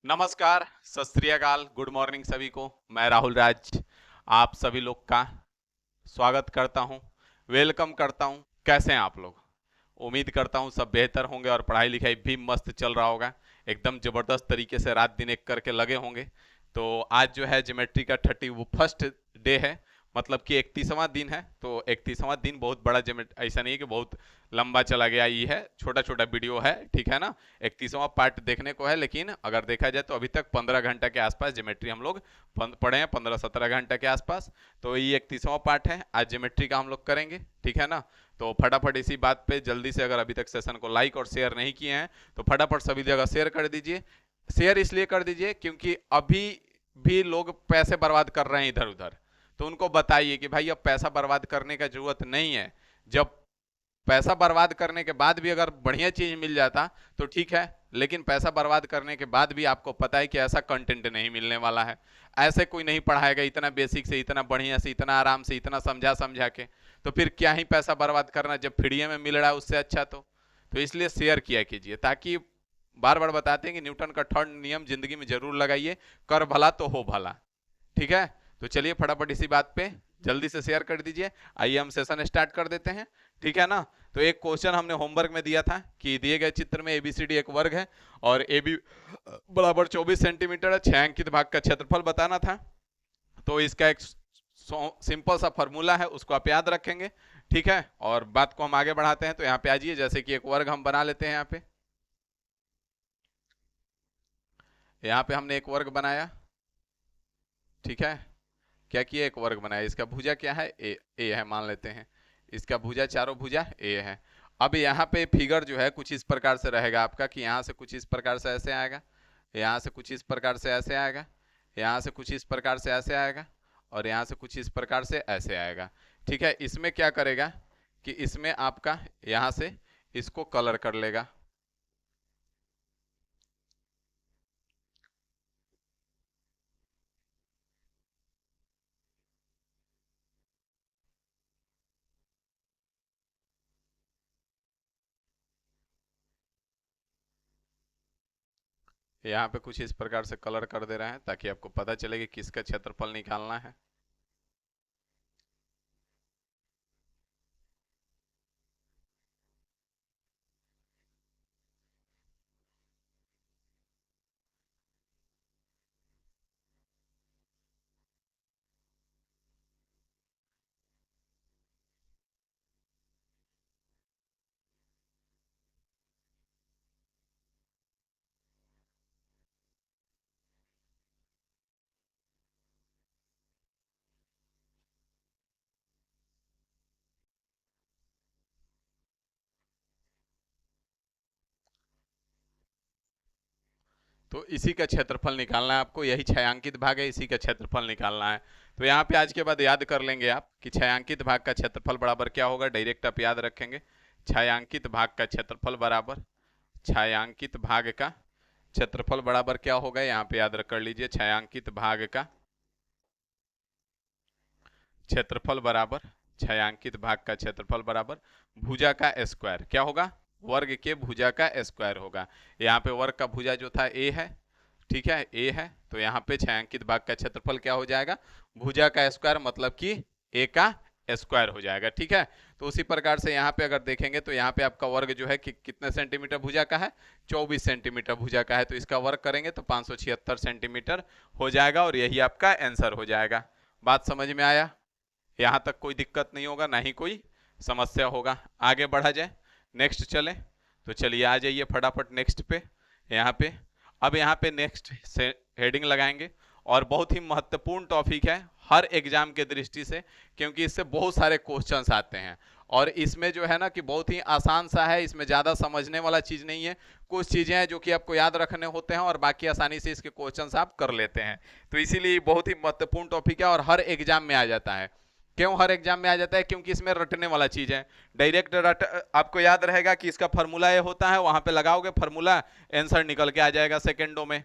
नमस्कार, सत श्री अकाल, गुड मॉर्निंग सभी को। मैं राहुल राज आप सभी लोग का स्वागत करता हूं, वेलकम करता हूं। कैसे हैं आप लोग? उम्मीद करता हूं सब बेहतर होंगे और पढ़ाई लिखाई भी मस्त चल रहा होगा। एकदम जबरदस्त तरीके से रात दिन एक करके लगे होंगे। तो आज जो है ज्योमेट्री का 31st डे है, मतलब कि 31वां दिन है। तो 31वां दिन बहुत बड़ा ज्योमेट्री, ऐसा नहीं है कि बहुत लंबा चला गया, ये है छोटा छोटा वीडियो है, ठीक है ना। 31वां पार्ट देखने को है, लेकिन अगर देखा जाए तो अभी तक 15 घंटा के आसपास ज्योमेट्री हम लोग पढ़े हैं, 15-17 घंटा के आसपास। तो ये 31वां पार्ट है, आज ज्योमेट्री का हम लोग करेंगे, ठीक है ना। तो फटाफट इसी बात पे जल्दी से, अगर अभी तक सेशन को लाइक और शेयर नहीं किए हैं तो फटाफट सभी जगह शेयर कर दीजिए। शेयर इसलिए कर दीजिए क्योंकि अभी भी लोग पैसे बर्बाद कर रहे हैं इधर उधर। तो उनको बताइए कि भाई अब पैसा बर्बाद करने का जरूरत नहीं है। जब पैसा बर्बाद करने के बाद भी अगर बढ़िया चीज मिल जाता तो ठीक है, लेकिन पैसा बर्बाद करने के बाद भी आपको पता है कि ऐसा कंटेंट नहीं मिलने वाला है। ऐसे कोई नहीं पढ़ाएगा इतना बेसिक से, इतना बढ़िया से, इतना आराम से, इतना समझा समझा के। तो फिर क्या ही पैसा बर्बाद करना जब फ्री में मिल रहा है उससे अच्छा। तो इसलिए शेयर किया कीजिए, ताकि बार बार बताते हैं कि न्यूटन का थर्ड नियम जिंदगी में जरूर लगाइए, कर भला तो हो भला, ठीक है। तो चलिए फटाफट इसी बात पे जल्दी से शेयर कर दीजिए। आइए हम सेशन स्टार्ट कर देते हैं, ठीक है ना। तो एक क्वेश्चन हमने होमवर्क में दिया था कि दिए गए चित्र में एबीसीडी एक वर्ग है और ए बी बराबर 24 सेंटीमीटर है, 6 अंकित भाग का क्षेत्रफल बताना था। तो इसका एक सिंपल सा फॉर्मूला है, उसको आप याद रखेंगे, ठीक है। और बात को हम आगे बढ़ाते हैं। तो यहाँ पे आइए, जैसे कि एक वर्ग हम बना लेते हैं। यहाँ पे हमने एक वर्ग बनाया, ठीक है। क्या किया? एक वर्ग बनाया। इसका भुजा क्या है? ए है मान लेते हैं। इसका भुजा, चारों भुजा ए है। अब यहाँ पे फिगर जो है कुछ इस प्रकार से रहेगा आपका, कि यहाँ से कुछ इस प्रकार से ऐसे आएगा, यहाँ से कुछ इस प्रकार से ऐसे आएगा, यहाँ से कुछ इस प्रकार से ऐसे आएगा, और यहाँ से कुछ इस प्रकार से ऐसे आएगा, ठीक है। इसमें क्या करेगा कि इसमें आपका यहाँ से इसको कलर कर लेगा। यहाँ पे कुछ इस प्रकार से कलर कर दे रहे हैं ताकि आपको पता चले कि किसका क्षेत्रफल निकालना है। तो इसी का क्षेत्रफल निकालना है आपको, यही छायांकित भाग है, इसी का क्षेत्रफल निकालना है। तो यहाँ पे आज के बाद याद कर लेंगे आप कि छायांकित भाग का क्षेत्रफल बराबर क्या होगा। डायरेक्ट आप याद रखेंगे, छायांकित भाग का क्षेत्रफल बराबर, छायांकित भाग का क्षेत्रफल बराबर क्या होगा, यहाँ पे याद कर लीजिए। छायांकित भाग का क्षेत्रफल बराबर, छायांकित भाग का क्षेत्रफल बराबर भुजा का स्क्वायर। क्या होगा? वर्ग के भुजा का स्क्वायर होगा। यहाँ पे वर्ग का भुजा जो था ए है, ठीक है, ए है। तो यहाँ पे छायांकित भाग का क्षेत्रफल क्या हो जाएगा? भुजा का स्क्वायर, मतलब कि ए का स्क्वायर हो जाएगा, ठीक है। तो उसी प्रकार से यहाँ पे अगर देखेंगे तो यहाँ पे आपका वर्ग जो है कि कितने सेंटीमीटर भुजा का है? 24 सेंटीमीटर भुजा का है। तो इसका वर्ग करेंगे तो 576 सेंटीमीटर हो जाएगा, और यही आपका आंसर हो जाएगा। बात समझ में आया? यहाँ तक कोई दिक्कत नहीं होगा, ना ही कोई समस्या होगा। आगे बढ़ा जाए, नेक्स्ट चले। तो चलिए आ जाइए फटाफट नेक्स्ट पे। यहाँ पे अब यहाँ पे नेक्स्ट से हेडिंग लगाएंगे, और बहुत ही महत्वपूर्ण टॉपिक है हर एग्जाम के दृष्टि से, क्योंकि इससे बहुत सारे क्वेश्चंस आते हैं। और इसमें जो है ना कि बहुत ही आसान सा है, इसमें ज़्यादा समझने वाला चीज़ नहीं है। कुछ चीज़ें हैं जो कि आपको याद रखने होते हैं, और बाकी आसानी से इसके क्वेश्चंस आप कर लेते हैं। तो इसीलिए बहुत ही महत्वपूर्ण टॉपिक है और हर एग्जाम में आ जाता है। क्यों हर एग्जाम में आ जाता है? क्योंकि इसमें रटने वाला चीज है। डायरेक्ट रट आपको याद रहेगा कि इसका फार्मूला ये होता है, वहां पे लगाओगे फार्मूला, आंसर निकल के आ जाएगा सेकेंडों में।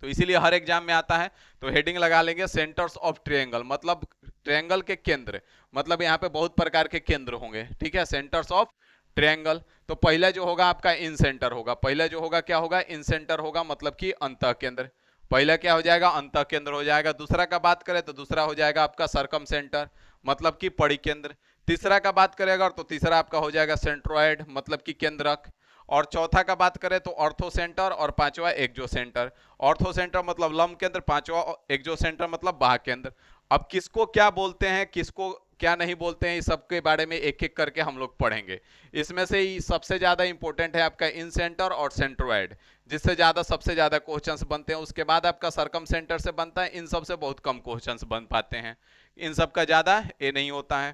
तो इसीलिए हर एग्जाम में आता है। तो हेडिंग लगा लेंगे सेंटर्स ऑफ ट्रायंगल, मतलब ट्रायंगल के केंद्र। मतलब यहाँ पे बहुत प्रकार के केंद्र होंगे, ठीक है। Centres of triangle. तो पहला जो होगा आपका इन सेंटर होगा, पहला जो होगा क्या होगा, इन सेंटर होगा, मतलब कि अंतः केंद्र। पहला क्या हो जाएगा, अंतः केंद्र हो जाएगा। दूसरा का बात करें तो दूसरा हो जाएगा आपका सरकम सेंटर, मतलब कि परिकेंद्र। तीसरा का बात करेगा तो तीसरा आपका हो जाएगा सेंट्रोइड, मतलब कि केंद्रक। और चौथा का बात करें तो ऑर्थो सेंटर, और पांचवा एक्जो सेंटर। ऑर्थो सेंटर मतलब लंब केंद्र, पांचवा एक्जो सेंटर मतलब बाह्य केंद्र। अब किसको क्या बोलते हैं, किसको क्या नहीं बोलते हैं, इस सब के बारे में एक एक करके हम लोग पढ़ेंगे। इसमें से सबसे ज्यादा इंपॉर्टेंट है आपका इन सेंटर और सेंट्रोइड, जिससे ज्यादा सबसे ज्यादा क्वेश्चंस बनते हैं। उसके बाद आपका सरकम सेंटर से बनता है, इन सब से बहुत कम क्वेश्चंस बन पाते हैं, इन सब का ज्यादा ये नहीं होता है।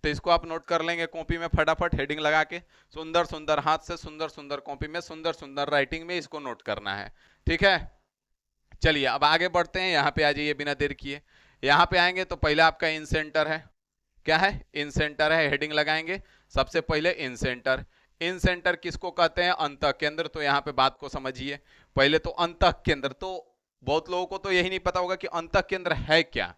तो इसको आप नोट कर लेंगे कॉपी में फटाफट हेडिंग लगा के, सुंदर सुंदर हाथ से, सुंदर सुंदर कॉपी में, सुंदर सुंदर राइटिंग में इसको नोट करना है, ठीक है। चलिए अब आगे बढ़ते हैं, यहाँ पे आ जाइए बिना देर किए। यहाँ पे आएंगे तो पहले आपका इन सेंटर है, क्या है, इन सेंटर है, हेडिंग लगाएंगे सबसे पहले इन सेंटर। इन सेंटर किसको कहते हैं, अंतः केंद्र। तो यहाँ पे बात को समझिए, पहले तो अंतः केंद्र, तो बहुत लोगों को तो यही नहीं पता होगा कि अंतः केंद्र है क्या।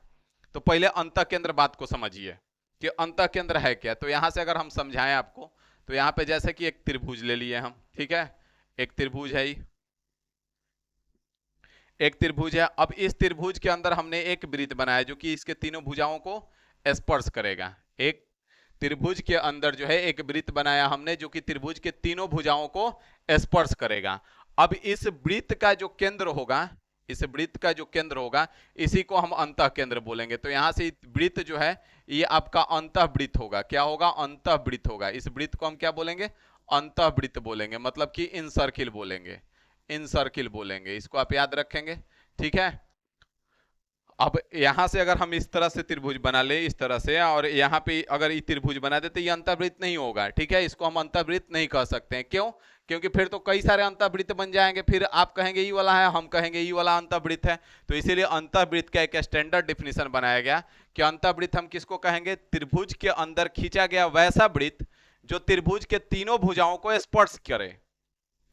तो पहले अंतः केंद्र बात को समझिए कि अंतः केंद्र है क्या। तो यहां से अगर हम समझाएं आपको, तो यहाँ पे जैसे कि एक त्रिभुज ले लिए हम, ठीक है, एक त्रिभुज है, एक त्रिभुज है। अब इस त्रिभुज के अंदर हमने एक वृत्त बनाया जो कि इसके तीनों भुजाओं को स्पर्श करेगा। एक त्रिभुज के अंदर जो है एक वृत्त बनाया हमने जो कि त्रिभुज के तीनों भुजाओं को स्पर्श करेगा। अब इस वृत्त का जो केंद्र होगा, इस वृत्त का जो केंद्र होगा, इसी को हम अंतः केंद्र बोलेंगे। तो यहां से वृत्त जो है ये आपका अंतः वृत्त होगा, क्या होगा, अंतः वृत्त होगा। इस वृत्त को हम क्या बोलेंगे, अंतः वृत्त बोलेंगे, मतलब कि इन सर्किल बोलेंगे, इन सर्किल बोलेंगे, इसको आप याद रखेंगे, ठीक है। अब यहां से अगर हम इस तरह से त्रिभुज बना ले, इस तरह से, और यहाँ पे अगर ये त्रिभुज बना दे तो ये अंतःवृत्त नहीं होगा, ठीक है, इसको हम अंतःवृत्त नहीं कह सकते हैं। क्यों, क्योंकि फिर तो कई सारे अंतःवृत्त बन जाएंगे, फिर आप कहेंगे ये वाला है, हम कहेंगे ये वाला अंतःवृत्त है। तो इसीलिए अंतःवृत्त का एक स्टैंडर्ड डिफिनीशन बनाया गया कि अंतःवृत्त हम किसको कहेंगे, त्रिभुज के अंदर खींचा गया वैसा वृत्त जो त्रिभुज के तीनों भुजाओं को स्पर्श करे।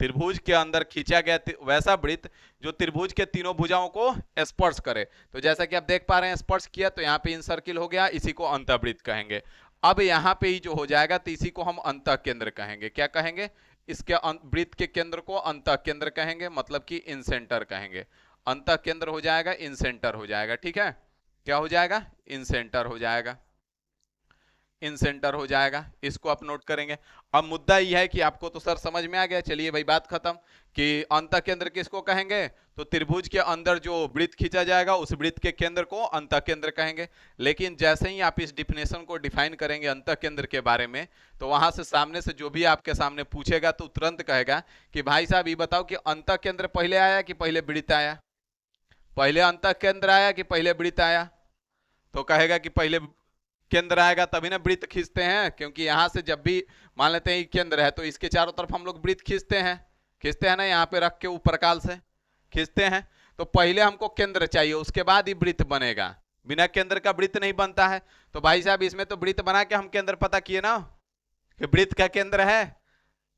त्रिभुज के अंदर खींचा गया वैसा वृत्त जो त्रिभुज के तीनों भुजाओं को स्पर्श करे। तो जैसा कि आप देख पा रहे हैं स्पर्श किया, तो यहाँ पे इन सर्किल हो गया, इसी को अंतःवृत्त कहेंगे। अब यहाँ पे ही जो हो जाएगा तो इसी को हम अंतः केंद्र कहेंगे। क्या कहेंगे, इसके वृत्त के केंद्र को अंतः केंद्र कहेंगे, मतलब कि इन सेंटर कहेंगे। अंतः केंद्र हो जाएगा, इन सेंटर हो जाएगा, ठीक है, क्या हो जाएगा, इन सेंटर हो जाएगा, इन सेंटर हो जाएगा, इसको आप नोट करेंगे। अब मुद्दा यह है कि आपको तो सर समझ में आ गया, चलिए भाई बात खत्म, कि अंतः केंद्र किसको कहेंगे, तो त्रिभुज के अंदर जो वृत्त खींचा जाएगा उस वृत्त के केंद्र को अंतः केंद्र कहेंगे। लेकिन जैसे ही आप इस डिफिनेशन को डिफाइन करेंगे अंतः केंद्र के बारे में, तो वहां से सामने से जो भी आपके सामने पूछेगा तो तुरंत कहेगा कि भाई साहब ये बताओ कि अंतः केंद्र पहले आया कि पहले वृत्त आया, पहले अंतः केंद्र आया कि पहले वृत्त आया। तो कहेगा कि पहले केंद्र आएगा तभी ना वृत्त खींचते हैं, क्योंकि यहां से जब भी मान लेते हैं केंद्र है तो इसके चारों तरफ हम लोग वृत्त खींचते हैं ना, यहाँ पे रख के ऊपर काल से खींचते हैं। तो पहले हमको केंद्र चाहिए, उसके बाद ही वृत्त बनेगा, बिना केंद्र का वृत्त नहीं बनता है। तो भाई साहब इसमें तो वृत्त बना के हम केंद्र पता किए ना कि वृत्त का केंद्र है,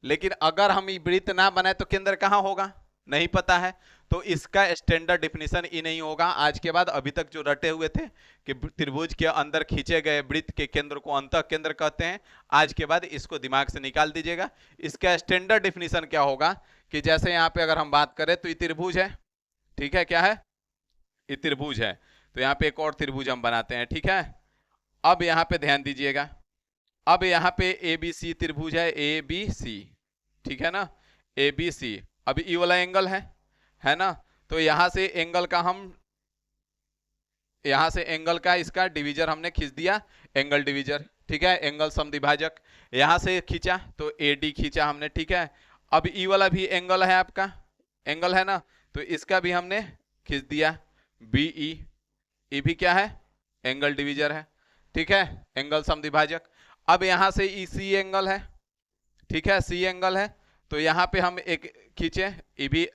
लेकिन अगर हम वृत्त ना बनाए तो केंद्र कहाँ होगा, नहीं पता है। तो इसका स्टैंडर्ड डिफिनीशन ही नहीं होगा आज के बाद। अभी तक जो रटे हुए थे कि त्रिभुज के अंदर खींचे गए वृत्त के केंद्र को अंतः केंद्र कहते हैं, आज के बाद इसको दिमाग से निकाल दीजिएगा। इसका स्टैंडर्ड डिफिनीशन क्या होगा कि जैसे यहाँ पे अगर हम बात करें तो ये त्रिभुज है, ठीक है, क्या है, ये त्रिभुज है। तो यहाँ पे एक और त्रिभुज हम बनाते हैं, ठीक है। अब यहाँ पे ध्यान दीजिएगा, अब यहाँ पे ए बी सी त्रिभुज है, ए बी सी, ठीक है ना, ए बी सी। अब ये वाला एंगल है ना, तो यहां से एंगल का हम, यहां से एंगल का इसका डिवीजर हमने खींच दिया, एंगल डिवीजर, ठीक है, एंगल समद्विभाजक। यहां से खींचा तो एडी खींचा हमने, ठीक है। अब ई वाला भी एंगल है आपका, एंगल है ना, तो इसका भी हमने खींच दिया बीई, ये भी क्या है, एंगल डिवीजर है, ठीक है, एंगल समद्विभाजक। अब यहां से ई सी एंगल है, ठीक है, सी एंगल है, तो यहां पे हम एक खींचे, ये भी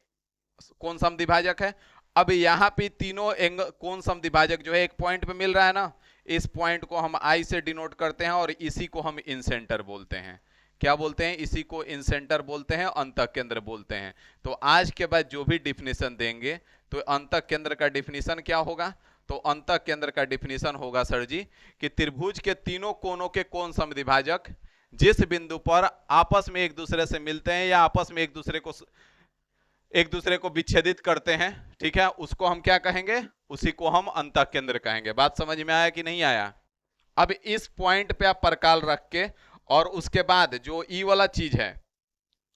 कोण समद्विभाजक है। अब यहाँ पे तीनों एंगल कोण समद्विभाजक जो है एक पॉइंट पे मिल रहा है ना, इस पॉइंट को हम आई से डिनोट करते हैं और इसी को हम इन सेंटर बोलते हैं। क्या बोलते हैं, इसी को इन सेंटर बोलते हैं, अंतः केंद्र बोलते हैं। तो आज के बाद जो भी डिफिनेशन देंगे तो अंतः केंद्र का डिफिनेशन क्या होगा, तो अंतः केंद्र का डिफिनेशन होगा सर जी कि त्रिभुज के तीनों कोणों के कोण समद्विभाजक जिस बिंदु पर आपस में एक दूसरे से मिलते हैं या आपस में एक दूसरे को विच्छेदित करते हैं, ठीक है, उसको हम क्या कहेंगे, उसी को हम अंतःकेंद्र कहेंगे। बात समझ में आया कि नहीं आया? अब इस पॉइंट पे आप परकाल रख के और उसके बाद जो ई वाला चीज है,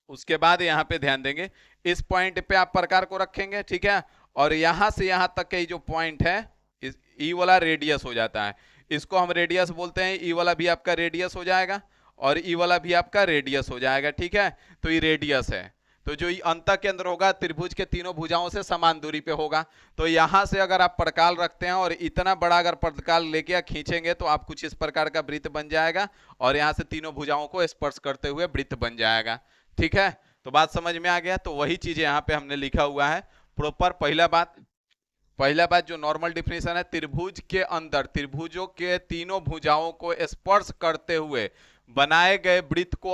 उसके बाद यहां पे ध्यान देंगे, इस पॉइंट पे आप प्रकार को रखेंगे, ठीक है, और यहां से यहां तक के जो पॉइंट है, इस ई वाला रेडियस हो जाता है, इसको हम रेडियस बोलते हैं। ई वाला भी आपका रेडियस हो जाएगा और ई वाला भी आपका रेडियस हो जाएगा, ठीक है, तो ये रेडियस है। तो जो अंतःकेंद्र होगा त्रिभुज के तीनों भुजाओं से समान दूरी पे होगा। तो यहां से अगर आप प्रकाल रखते हैं और इतना बड़ा अगर प्रकाल लेके खींचेंगे तो आप कुछ इस प्रकार का वृत्त बन जाएगा और यहां से तीनों भुजाओं को स्पर्श करते हुए वृत्त बन जाएगा, ठीक है। तो बात समझ में आ गया? तो वही चीज यहाँ पे हमने लिखा हुआ है प्रॉपर। पहला बात जो नॉर्मल डिफिनेशन है, त्रिभुज के अंदर त्रिभुजों के तीनों भुजाओं को स्पर्श करते हुए बनाए गए वृत्त को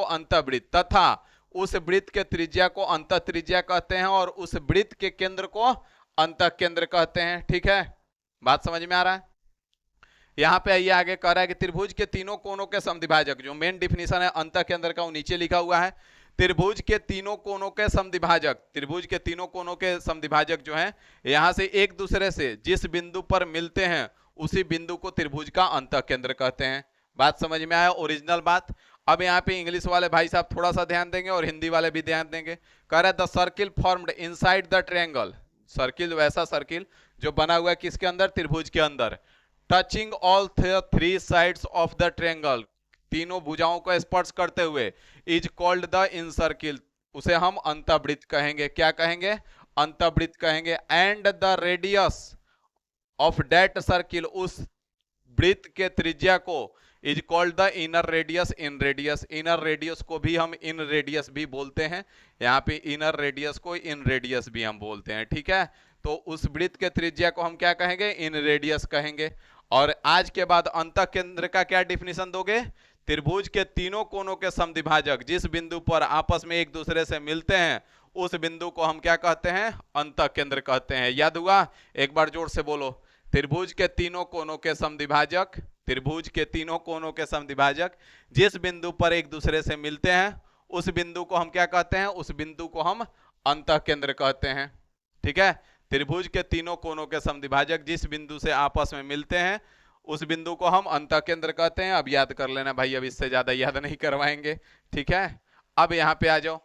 अंतःवृत्त तथा उस वृत्त के त्रिज्या को अंतः त्रिज्या कहते हैं और उस वृत्त के केंद्र को अंतःकेंद्र कहते हैं, ठीक है। बात समझ में आ रहा है? यहां पे आइए आगे कह रहा है कि त्रिभुज के तीनों कोनों के समद्विभाजक, जो मेन डिफिनेशन है अंतःकेंद्र का वो नीचे लिखा हुआ है। त्रिभुज के तीनों कोनों के समद्विभाजक जो है, यहां से एक दूसरे से जिस बिंदु पर मिलते हैं उसी बिंदु को त्रिभुज का अंतःकेंद्र कहते हैं। बात समझ में आया? ओरिजिनल बात। अब यहाँ पे इंग्लिश वाले भाई साहब थोड़ा सा ध्यान देंगे और हिंदी वाले भी ध्यान देंगे। कह रहा है the circle formed inside the triangle, circle वैसा सर्किल जो बना हुआ है किसके अंदर, त्रिभुज के अंदर, touching all three sides of the triangle, तीनों भुजाओं को स्पर्श करते हुए, इज कॉल्ड द इनसर्किल, उसे हम अंतःवृत्त कहेंगे। क्या कहेंगे? अंतःवृत्त कहेंगे। And the radius of that circle, उस वृत्त के त्रिज्या को, is called the inner radius, in radius, inner radius को भी हम इन रेडियस भी बोलते हैं। यहाँ पे इनर रेडियस को इन रेडियस भी हम बोलते हैं, ठीक है। तो उस वृत्त के त्रिज्या को हम क्या कहेंगे? इन रेडियस कहेंगे। और आज के बाद अंतःकेंद्र का क्या डिफिनेशन दोगे? त्रिभुज के तीनों कोनों के समद्विभाजक जिस बिंदु पर आपस में एक दूसरे से मिलते हैं उस बिंदु को हम क्या कहते हैं? अंतःकेंद्र कहते हैं। याद हुआ? एक बार जोर से बोलो। त्रिभुज के तीनों कोनों के समद्विभाजक, त्रिभुज के तीनों कोनों के समद्विभाजक जिस बिंदु पर एक दूसरे से मिलते हैं उस बिंदु को हम क्या कहते हैं? उस बिंदु को हम अंतःकेंद्र कहते हैं, ठीक है। त्रिभुज के तीनों कोनों के समद्विभाजक जिस बिंदु से आपस में मिलते हैं उस बिंदु को हम अंतःकेंद्र कहते हैं। अब याद कर लेना भाई, अब इससे ज्यादा याद नहीं करवाएंगे, ठीक है। अब यहाँ पे आ जाओ।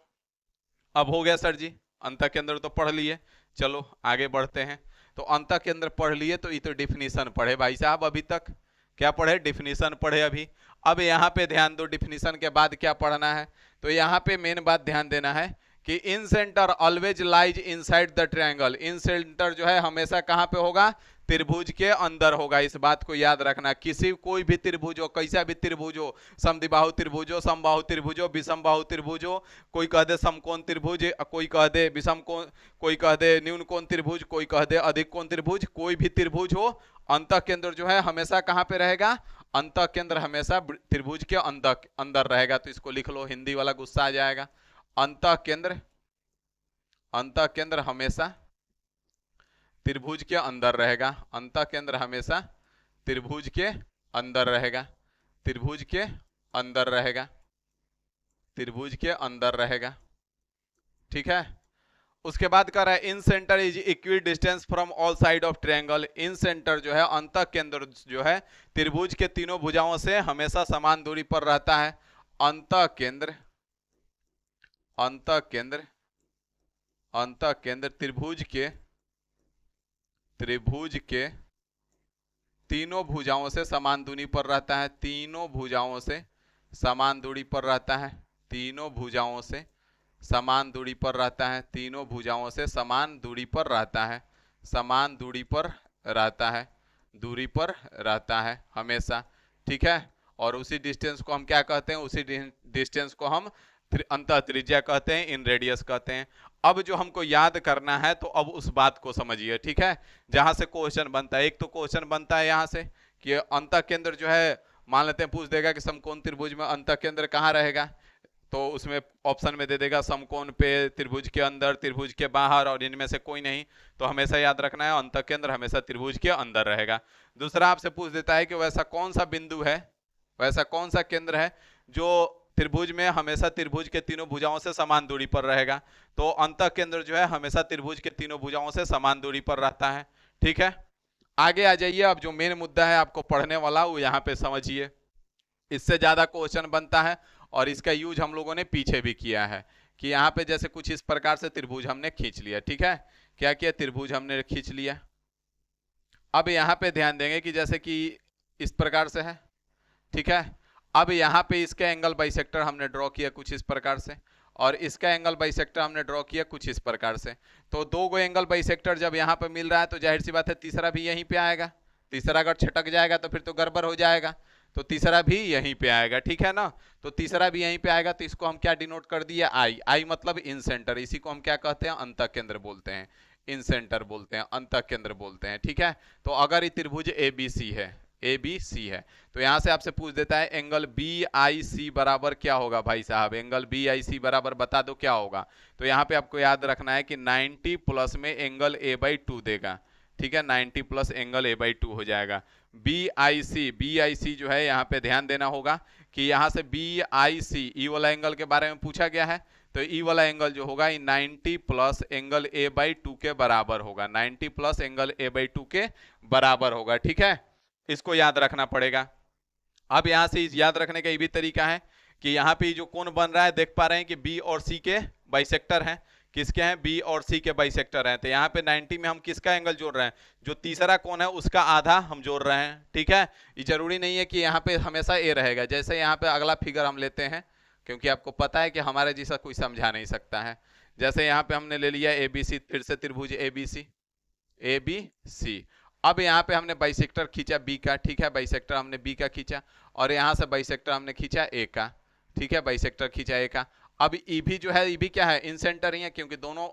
अब हो गया सर जी, अंतःकेंद्र तो पढ़ लिए, चलो आगे बढ़ते हैं। तो अंतःकेंद्र पढ़ लिए तो ये तो डिफिनीशन पढ़े भाई साहब, अभी तक क्या पढ़े? डिफिनीशन पढ़े अभी। अब यहाँ पे ध्यान दो, डिफिनीशन के बाद क्या पढ़ना है। तो यहाँ पे मेन बात ध्यान देना है कि incentre always lies inside the triangle, incentre जो है हमेशा कहां पे होगा? त्रिभुज के अंदर होगा। इस बात को याद रखना। कोई भी त्रिभुज हो, कैसा भी त्रिभुज हो, समद्विबाहु त्रिभुज हो, समबाहु त्रिभुज हो, विषमबाहु त्रिभुज हो, कोई कह दे समकोण त्रिभुज, कोई कह दे विषम कोण, कोई कह दे न्यून कोण त्रिभुज, कोई कह दे अधिक कोण त्रिभुज, कोई भी त्रिभुज हो, अंतःकेंद्र जो है हमेशा कहां पे रहेगा? अंतःकेंद्र हमेशा त्रिभुज के अंदर रहेगा। तो इसको लिख लो, हिंदी वाला गुस्सा आ जाएगा। अंतःकेंद्र हमेशा त्रिभुज के अंदर रहेगा। अंतःकेंद्र हमेशा त्रिभुज के अंदर रहेगा, त्रिभुज के अंदर रहेगा, त्रिभुज के अंदर रहेगा, ठीक है। उसके बाद कह रहा है incentre is equidistance from all side of triangle, incentre जो है अंतःकेंद्र जो है त्रिभुज के तीनों भुजाओं से हमेशा समान दूरी पर रहता है। अंतःकेंद्र अंतःकेंद्र अंतःकेंद्र त्रिभुज के तीनों भुजाओं से समान दूरी पर रहता है, तीनों भुजाओं से समान दूरी पर रहता है, तीनों भुजाओं से समान दूरी पर रहता है, तीनों भुजाओं से समान दूरी पर रहता है, समान दूरी पर रहता है, दूरी पर रहता है हमेशा, ठीक है। और उसी डिस्टेंस को हम क्या कहते हैं? उसी डिस्टेंस को हम अंतः त्रिज्या कहते हैं, इन रेडियस कहते हैं। अब जो हमको याद करना है तो अब उस बात को समझिए, ठीक है। जहां से क्वेश्चन बनता है, एक तो क्वेश्चन बनता है यहाँ से कि अंतःकेंद्र जो है, मान लेते हैं पूछ देगा कि समकोण त्रिभुज में अंतःकेंद्र कहाँ रहेगा, तो उसमें ऑप्शन में दे देगा समकोण पे, त्रिभुज के अंदर, त्रिभुज के बाहर, और इनमें से कोई नहीं। तो हमेशा याद रखना है अंतःकेंद्र हमेशा त्रिभुज के अंदर रहेगा। दूसरा आपसे पूछ देता है कि वैसा कौन सा बिंदु है वैसा कौन सा केंद्र है जो त्रिभुज में हमेशा त्रिभुज के तीनों भुजाओं से समान दूरी पर रहेगा? तो अंतः केंद्र जो है हमेशा त्रिभुज के तीनों भुजाओं से समान दूरी पर रहता है। ठीक है, आगे आ जाइए। अब जो मेन मुद्दा है आपको पढ़ने वाला वो यहाँ पे समझिए, इससे ज्यादा क्वेश्चन बनता है और इसका यूज हम लोगों ने पीछे भी किया है कि यहाँ पे जैसे कुछ इस प्रकार से त्रिभुज हमने खींच लिया। ठीक है, क्या किया, त्रिभुज हमने खींच लिया। अब यहाँ पे ध्यान देंगे कि जैसे कि इस प्रकार से है। ठीक है, अब यहाँ पे इसका एंगल बाइसेक्टर हमने ड्रॉ किया कुछ इस प्रकार से, और इसका एंगल बाइसेक्टर हमने ड्रॉ किया कुछ इस प्रकार से। तो दो गो एंगल बाइसेक्टर जब यहाँ पे मिल रहा है तो जाहिर सी बात है तीसरा भी यहीं पे आएगा। तीसरा अगर छटक जाएगा तो फिर तो गड़बड़ हो जाएगा, तो तीसरा भी यहीं पे आएगा। ठीक है ना, तो तीसरा भी यहीं पे आएगा। तो इसको हम क्या डिनोट कर दिया, आई। आई मतलब इन सेंटर, इसी को हम क्या कहते हैं, अंतः केंद्र बोलते हैं, इन सेंटर बोलते हैं, अंतः केंद्र बोलते हैं। ठीक है, तो अगर ये त्रिभुज एबीसी है, एबीसी है, तो यहां से आपसे पूछ देता है एंगल बी आई सी बराबर क्या होगा भाई साहब, एंगल बी आई सी बराबर बता दो क्या होगा। तो यहाँ पे आपको याद रखना है कि 90 प्लस में एंगल ए बाई 2 देगा। ठीक है, 90 प्लस एंगल ए बाई 2 हो जाएगा। बी आई सी जो है यहाँ पे ध्यान देना होगा कि यहाँ से बी आई सी, ई वाला एंगल के बारे में पूछा गया है, तो ई वाला एंगल जो होगा 90 प्लस एंगल ए बाई 2 के बराबर होगा, 90 प्लस एंगल ए बाई 2 के बराबर होगा। ठीक है, इसको याद रखना पड़ेगा। अब यहां से याद रखने का ये भी तरीका है कि यहाँ पे जो कोण बन रहा है देख पा रहे हैं कि बी और सी के बाइसेक्टर हैं। किसके हैं, बी और सी के बाइसेक्टर हैं। तो यहाँ पे 90 में हम किसका एंगल जोड़ रहे हैं, जो तीसरा कोण है उसका आधा हम जोड़ रहे हैं। ठीक है, ये जरूरी नहीं है कि यहाँ पे हमेशा ए रहेगा। जैसे यहाँ पे अगला फिगर हम लेते हैं, क्योंकि आपको पता है कि हमारे जैसा कोई समझा नहीं सकता है। जैसे यहाँ पे हमने ले लिया एबीसी, फिर से त्रिभुज एबीसी, एबीसी। अब यहाँ पे हमने बाइसेक्टर खींचा बी का। ठीक है, बाइसेक्टर हमने बी का खींचा, और यहाँ से बाइसेक्टर हमने खींचा ए का। ठीक है, बाइसेक्टर खींचा ए का। अब ई भी जो है, ई भी क्या है, इन सेंटर ही है, क्योंकि दोनों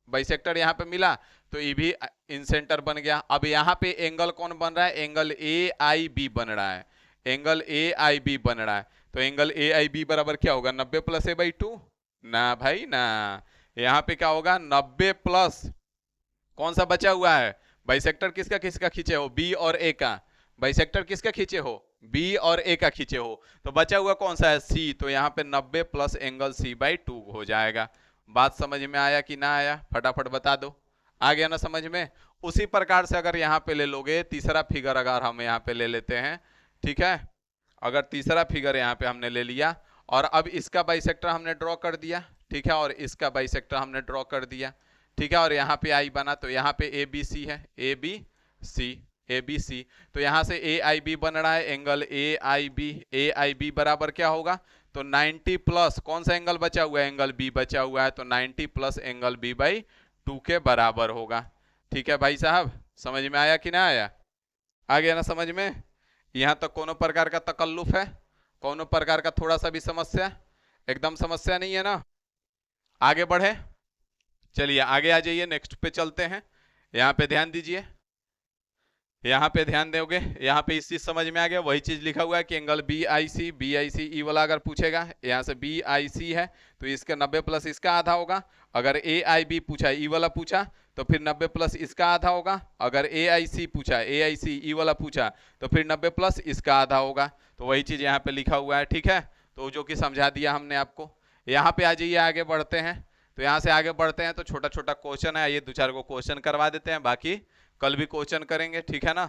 बाइसेक्टर यहाँ पे मिला तो ई भी इन सेंटर बन गया। अब यहाँ पे एंगल कौन बन रहा है, एंगल ए आई बी बन रहा है, एंगल ए आई बी बन रहा है। तो एंगल ए आई बी बराबर क्या होगा, 90 प्लस ए बाई 2 ना भाई ना। यहाँ पे क्या होगा, 90 प्लस कौन सा बचा हुआ है, बाइसेक्टर किसका किसका खींचे हो, बी और ए का। बाइसेक्टर किसका खींचे हो, बी और ए का खींचे हो, तो बचा हुआ कौन सा है, सी। तो यहाँ पे 90 प्लस एंगल सी बाई 2 हो जाएगा। बात समझ में आया कि ना आया, फटाफट बता दो, आ गया ना समझ में। उसी प्रकार से अगर यहाँ पे ले लोगे तीसरा फिगर, अगर हम यहाँ पे ले लेते हैं, ठीक है, अगर तीसरा फिगर यहाँ पे हमने ले लिया और अब इसका बाइसेक्टर हमने ड्रॉ कर दिया। ठीक है, और इसका बाइसेक्टर हमने ड्रॉ कर दिया। ठीक है, और यहाँ पे आई बना, तो यहाँ पे ए बी सी है, A B C, A B C. तो यहाँ से ए आई बी बन रहा है, एंगल ए आई बी बराबर क्या होगा, तो 90 प्लस कौन सा एंगल बचा हुआ है, एंगल बी बचा हुआ है, तो 90 प्लस एंगल बी बाई 2 के बराबर होगा। ठीक है भाई साहब, समझ में आया कि ना आया, आ गया ना समझ में। यहाँ तक कोनो प्रकार का तकल्लुफ है, कोनो प्रकार का थोड़ा सा भी समस्या, एकदम समस्या नहीं है ना। आगे बढ़े, चलिए आगे आ जाइए, नेक्स्ट पे चलते हैं। यहाँ पे ध्यान दीजिए, यहाँ पे ध्यान दोगे, यहाँ पे इस चीज समझ में आ गया, वही चीज लिखा हुआ है कि एंगल बी आई सी ई वाला अगर पूछेगा, यहाँ से बी आई सी है तो इसका 90 प्लस इसका आधा होगा। अगर ए आई बी पूछा, ई वाला पूछा, तो फिर 90 प्लस इसका आधा होगा। अगर ए आई सी पूछा, ए आई सी ई वाला पूछा, तो फिर 90 प्लस इसका आधा होगा। तो वही चीज यहाँ पे लिखा हुआ है। ठीक है, तो जो कि समझा दिया हमने आपको। यहाँ पे आ जाइए, आगे बढ़ते हैं। तो यहाँ से आगे बढ़ते हैं तो छोटा छोटा क्वेश्चन है, ये 2-4 को क्वेश्चन करवा देते हैं, बाकी कल भी क्वेश्चन करेंगे। ठीक है ना,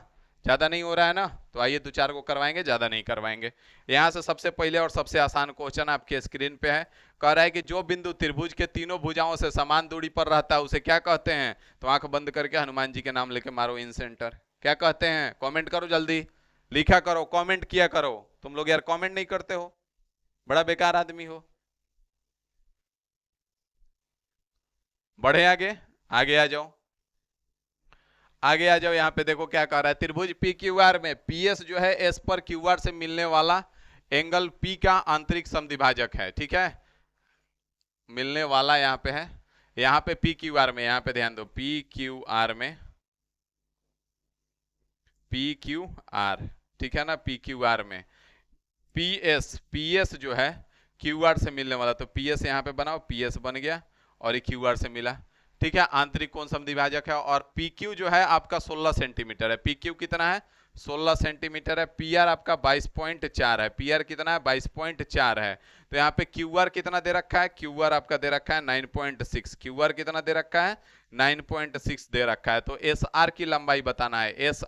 ज्यादा नहीं हो रहा है ना, तो आइए 2-4 को करवाएंगे, ज्यादा नहीं करवाएंगे। यहाँ से सबसे पहले और सबसे आसान क्वेश्चन आपके स्क्रीन पे है, कह रहा है कि जो बिंदु त्रिभुज के तीनों भुजाओं से समान दूरी पर रहता है उसे क्या कहते हैं। तो आंख बंद करके हनुमान जी के नाम लेके मारो इन सेंटर, क्या कहते हैं, कॉमेंट करो, जल्दी लिखा करो, कॉमेंट किया करो। तुम लोग यार कॉमेंट नहीं करते हो, बड़ा बेकार आदमी हो। बढ़े आगे, आगे आ जाओ, आगे आ जाओ। यहाँ पे देखो क्या कह रहा है, त्रिभुज पी क्यू आर में पी एस जो है एस पर क्यू आर से मिलने वाला एंगल पी का आंतरिक समद्विभाजक है। ठीक है, मिलने वाला यहाँ पे है, यहाँ पे पी क्यू आर में, यहाँ पे ध्यान दो, पी क्यू आर में, पी क्यू आर, ठीक है ना, पी क्यू आर में पी एस जो है क्यू आर से मिलने वाला, तो पी एस यहाँ पे बनाओ, पी एस बन गया और ये क्यू आर से मिला। ठीक है, आंतरिक कोण समद्विभाजक है, और पी क्यू जो है आपका 16 सेंटीमीटर है। पी क्यू कितना है, 16 सेंटीमीटर है। पीआर आपका 22.4 है। पीआर कितना है? 22.4 है। तो यहाँ पे क्यूआर कितना दे रखा है? क्यूआर आपका दे रखा है 9.6। क्यूआर कितना दे रखा है? 9.6 दे रखा है। तो एस आर की लंबाई बताना है। एस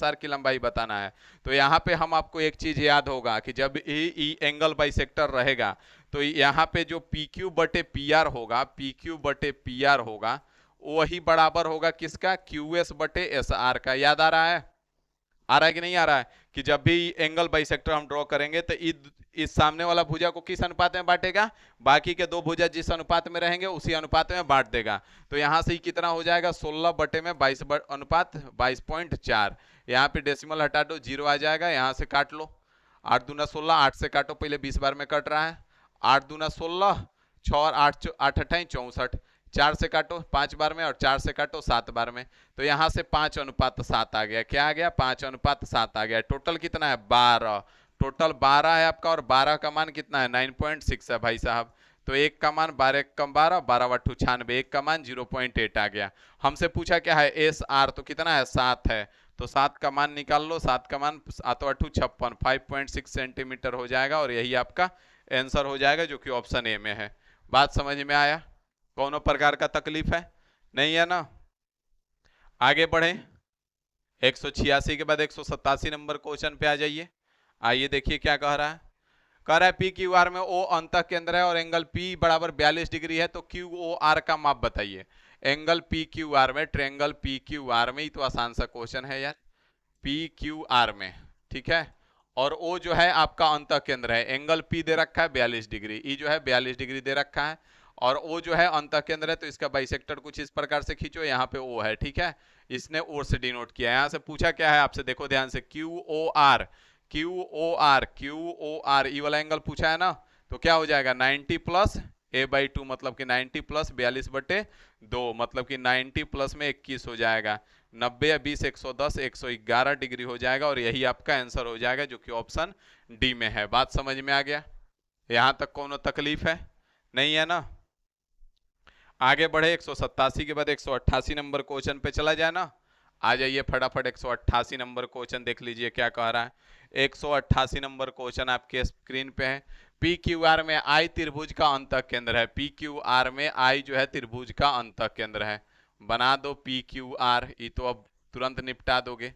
आर की लंबाई बताना है। तो यहाँ पे हम आपको एक चीज याद होगा कि जब ई एंगल बाइसेक्टर रहेगा तो यहाँ पे जो पी क्यू बटे पी आर होगा, पी क्यू बटे पी आर होगा, वही बराबर होगा किसका? क्यू एस बटे एस आर का। याद आ रहा है? आ रहा है कि नहीं आ रहा है? कि जब भी एंगल बाइसेक्टर हम ड्रॉ करेंगे तो इस सामने वाला भुजा को किस अनुपात में बांटेगा? बाकी के दो भुजा जिस अनुपात में रहेंगे उसी अनुपात में बांट देगा। तो यहां से कितना हो जाएगा? 16 बटे में 22 अनुपात 22.4। यहाँ पे डेसिमल हटा दो, 0 आ जाएगा। यहां से काट लो। 8 दूना 16, 8 से काटो, पहले 20 बार में कट रहा है। 8 दूना 16, 6 और 8 8 अट्ठाई 64। 4 से काटो 5 बार में और 4 से काटो 7 बार में। तो यहां से 5:7 आ गया। क्या आ गया? 5:7 आ गया। टोटल कितना है? 12। टोटल 12 है आपका, और 12 का मान कितना है? 9.6 है भाई साहब। तो एक का मान 12 कम 12, 12×8 96, एक का मान 0.8 आ गया। हमसे पूछा क्या है? एस आर, तो कितना है? 7 है। तो 7 का मान निकाल लो। 7 का मान 7×8 56, 5.6 सेंटीमीटर हो जाएगा, और यही आपका आंसर हो जाएगा, जो कि ऑप्शन ए में है। बात समझ में आया? कौनो प्रकार का तकलीफ है? नहीं है ना? आगे बढ़े। 186 के बाद 187 नंबर क्वेश्चन पे आ जाइए। आइए देखिए क्या कह रहा है। कह रहा है पी क्यू आर में ओ अंतः केंद्र है और एंगल पी बराबर 42 डिग्री है, तो क्यू ओ आर का माप बताइए। एंगल पी क्यू आर में, ट्रायंगल पी क्यू आर में, ही तो आसान सा क्वेश्चन है यार। पी क्यू आर में, ठीक है। और ओ जो है आपका अंतः केंद्र है। एंगल पी दे रखा है 42 डिग्री, ई जो है 42 डिग्री दे रखा है, और ओ जो है अंतः केंद्र है। तो इसका बाइसेक्टर कुछ इस प्रकार से खींचो। यहाँ पे ओ है, ठीक है। इसने ओ से डिनोट किया। यहाँ से पूछा क्या है आपसे? देखो ध्यान से, Q O R, Q O R, Q O R, E वाला एंगल पूछा है ना। तो क्या हो जाएगा? 90 प्लस a/2, मतलब कि 90 प्लस 42/2, मतलब कि 90 प्लस में 21 हो जाएगा। 90 या 20, 110, 111 डिग्री हो जाएगा, और यही आपका आंसर हो जाएगा, जो कि ऑप्शन डी में है। बात समझ में आ गया? यहां तक कोनो तकलीफ है? नहीं है ना? आगे बढ़े। 187 के बाद 188 नंबर क्वेश्चन पे चला जाए ना। आ जाइए फटाफट। 188 नंबर क्वेश्चन देख लीजिए क्या कह रहा है। 188 नंबर क्वेश्चन आपके स्क्रीन पे है। पी क्यू आर में आई त्रिभुज का अंतः केंद्र है। पी क्यू आर में आई जो है त्रिभुज का अंतः केंद्र है। बना दो पी क्यू आर, ये तो अब तुरंत निपटा दोगे।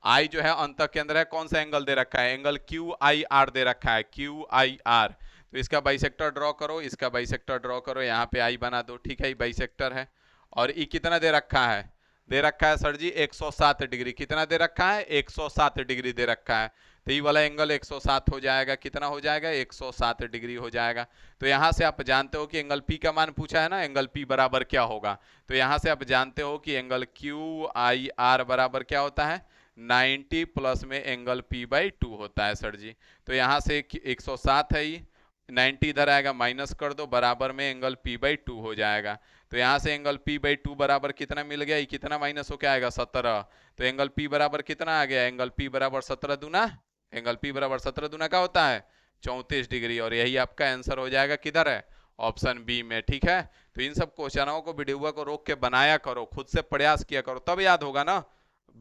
आई जो है अंतः केंद्र है। कौन सा एंगल दे रखा है? एंगल क्यू आई आर दे रखा है, क्यू आई आर। तो इसका बाइसेक्टर ड्रॉ करो, इसका बाइसेक्टर ड्रॉ करो। यहाँ पे आई बना दो, ठीक है। ये बाइसेक्टर है। और ई कितना दे रखा है? दे रखा है सर जी 107 डिग्री। कितना दे रखा है? 107 डिग्री दे रखा है। तो ये वाला एंगल 107 हो जाएगा। कितना हो जाएगा? 107 डिग्री हो जाएगा। तो यहां से आप जानते हो कि एंगल पी का मान पूछा है ना, एंगल पी बराबर क्या होगा। तो यहां से आप जानते हो कि एंगल क्यू आई आर बराबर क्या होता है? 90 प्लस में एंगल p/2 होता है सर जी। तो यहां से 107 है, ये 90 इधर आएगा, माइनस कर दो, बराबर में एंगल p/2 हो जाएगा। तो यहां से एंगल p/2 बराबर कितना मिल गया? ये कितना माइनस हो क्या आएगा? 17। तो एंगल p बराबर कितना आ गया? एंगल p बराबर 17 दूना, एंगल p बराबर 17 दूना का होता है 34 डिग्री, और यही आपका आंसर हो जाएगा। किधर है? ऑप्शन बी में, ठीक है। तो इन सब क्वेश्चनों को वीडियो को रोक के बनाया करो, खुद से प्रयास किया करो, तब याद होगा ना।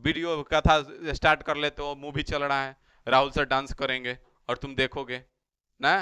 वीडियो का था स्टार्ट कर लेते हो, मूवी चल रहा है, राहुल सर डांस करेंगे और तुम देखोगे ना।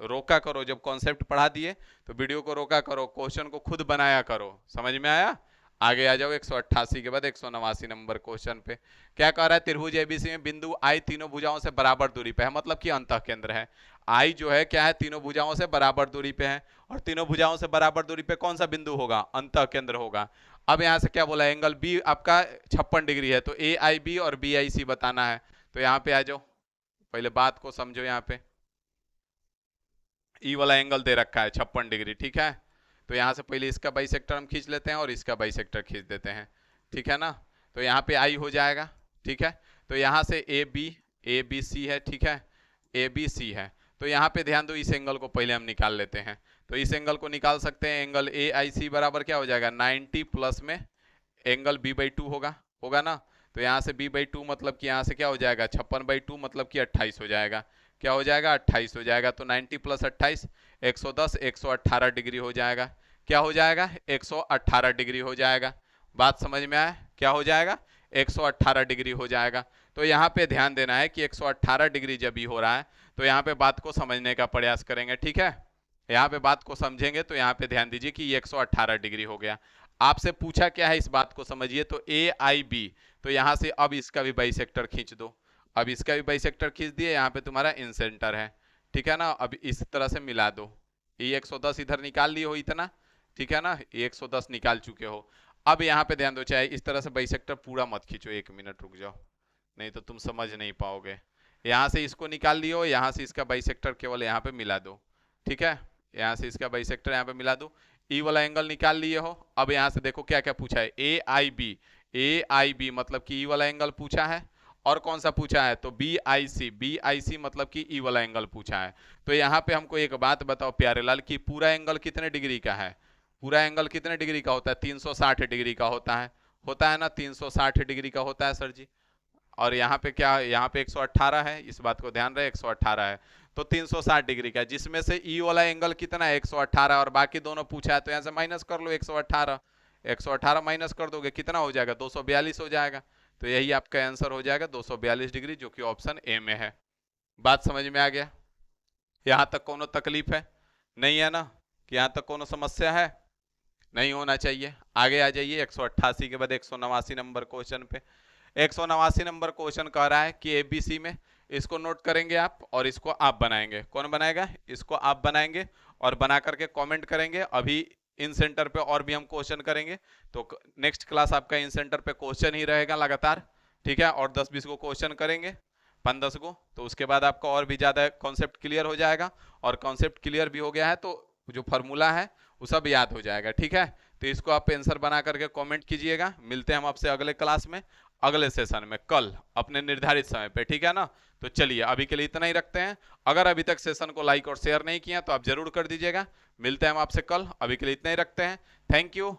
रोका करो, जब कॉन्सेप्ट पढ़ा दिए तो वीडियो को रोका करो, क्वेश्चन को खुद बनाया करो। समझ में आया? आगे आ जाओ। 188 के बाद 189 नंबर क्वेश्चन पे क्या कह रहा है? त्रिभुज एबीसी में बिंदु आई तीनों भुजाओं से बराबर दूरी पे है, मतलब कि अंतः केंद्र है। आई जो है क्या है? तीनों भुजाओं से बराबर दूरी पे है, और तीनों भुजाओं से बराबर दूरी पे कौन सा बिंदु होगा? अंतः केंद्र होगा। अब यहां से क्या बोला? एंगल बी आपका 56 डिग्री है, तो ए आई बी और बी आई सी बताना है। तो यहाँ पे आ जाओ, पहले बात को समझो। यहाँ पे ई वाला एंगल दे रखा है 56 डिग्री, ठीक है। तो यहां से पहले इसका बाइसेक्टर हम खींच लेते हैं और इसका बाइसेक्टर खींच देते हैं, ठीक है ना। तो यहाँ पे आई हो जाएगा, ठीक है। तो यहां से ए बी सी है, ठीक है, ए बी सी है। तो यहाँ पे ध्यान दो, इस एंगल को पहले हम निकाल लेते हैं। तो इस एंगल को निकाल सकते हैं। एंगल ए आई सी बराबर क्या हो जाएगा? 90 प्लस में एंगल b/2 होगा, होगा ना। तो यहाँ से b/2 मतलब कि यहाँ से क्या हो जाएगा? 56/2 मतलब कि 28 हो जाएगा। क्या हो जाएगा? 28 हो जाएगा। तो 90 प्लस 28 110, 118 डिग्री हो जाएगा। क्या हो जाएगा? 118 डिग्री हो जाएगा। बात समझ में आया? क्या हो जाएगा? 118 डिग्री हो जाएगा। तो यहाँ पे ध्यान देना है कि 118 डिग्री जब भी हो रहा है तो यहाँ पे बात को समझने का प्रयास करेंगे, ठीक है। यहाँ पे बात को समझेंगे तो यहाँ पे ध्यान दीजिए कि ये 118 डिग्री हो गया। आपसे पूछा क्या है, इस बात को समझिए। तो ए आई बी, तो यहाँ से अब इसका भी बाइसेक्टर खींच दो। अब इसका भी बाइसेक्टर खींच दिए, यहाँ पे तुम्हारा इन सेंटर है, ठीक है ना। अब इस तरह से मिला दो। ये 110 इधर निकाल लिए हो इतना, ठीक है ना, ये 110 निकाल चुके हो। अब यहाँ पे ध्यान दो, चाहे इस तरह से बाइसेक्टर पूरा मत खींचो, 1 मिनट रुक जाओ, नहीं तो तुम समझ नहीं पाओगे। यहाँ से इसको निकाल लियो, यहाँ से इसका बाइसेक्टर केवल यहाँ पे मिला दो, ठीक है। यहाँ से इसका बाइसेक्टर यहाँ पे मिला दो, ई वाला एंगल निकाल लिए हो। अब यहाँ से देखो क्या क्या पूछा है, ए आई बी। ए आई बी मतलब कि ई वाला एंगल पूछा है, और कौन सा पूछा है, तो B I C. B I सी मतलब कि ई वाला एंगल पूछा है। तो यहाँ पे हमको एक बात बताओ प्यारे लाल, कि पूरा एंगल कितने डिग्री का है। पूरा एंगल कितने डिग्री का होता है, 360 डिग्री का होता है ना, 360 डिग्री का होता है सर जी। और यहाँ पे क्या, यहाँ पे 118 है, इस बात को ध्यान रहे, 118 है तो 360 डिग्री का है, जिसमें से ई वाला एंगल कितना है, 118, और बाकी दोनों पूछा है तो यहाँ से माइनस कर लो 118। 118 माइनस कर दोगे कितना हो जाएगा, 242 हो जाएगा। तो यही आपका आंसर हो जाएगा 242 डिग्री, जो कि ऑप्शन ए में है। बात समझ में आ गया, यहाँ तक कोनो तकलीफ है नहीं है ना, कि यहाँ तक कोनो समस्या है, नहीं होना चाहिए। आगे आ जाइए 188 के बाद 189 नंबर क्वेश्चन पे। 189 नंबर क्वेश्चन कह रहा है कि एबीसी में, इसको नोट करेंगे आप और इसको आप बनाएंगे। कौन बनाएगा, इसको आप बनाएंगे और बना करके कमेंट करेंगे। अभी इन सेंटर पे और भी हम क्वेश्चन करेंगे, तो नेक्स्ट क्लास आपका इन सेंटर पे क्वेश्चन ही रहेगा लगातार, ठीक है। और 10-20 को क्वेश्चन करेंगे, 5-10 को, तो उसके बाद आपका और भी ज्यादा कॉन्सेप्ट क्लियर हो जाएगा। और कॉन्सेप्ट क्लियर भी हो गया है तो जो फॉर्मूला है वो सब याद हो जाएगा, ठीक है। तो इसको आप आंसर बना करके कमेंट कीजिएगा। मिलते हैं हम आपसे अगले क्लास में, अगले सेशन में, कल अपने निर्धारित समय पे, ठीक है ना। तो चलिए अभी के लिए इतना ही रखते हैं। अगर अभी तक सेशन को लाइक और शेयर नहीं किया तो आप जरूर कर दीजिएगा। मिलते हैं हम आपसे कल, अभी के लिए इतना ही रखते हैं। Thank you.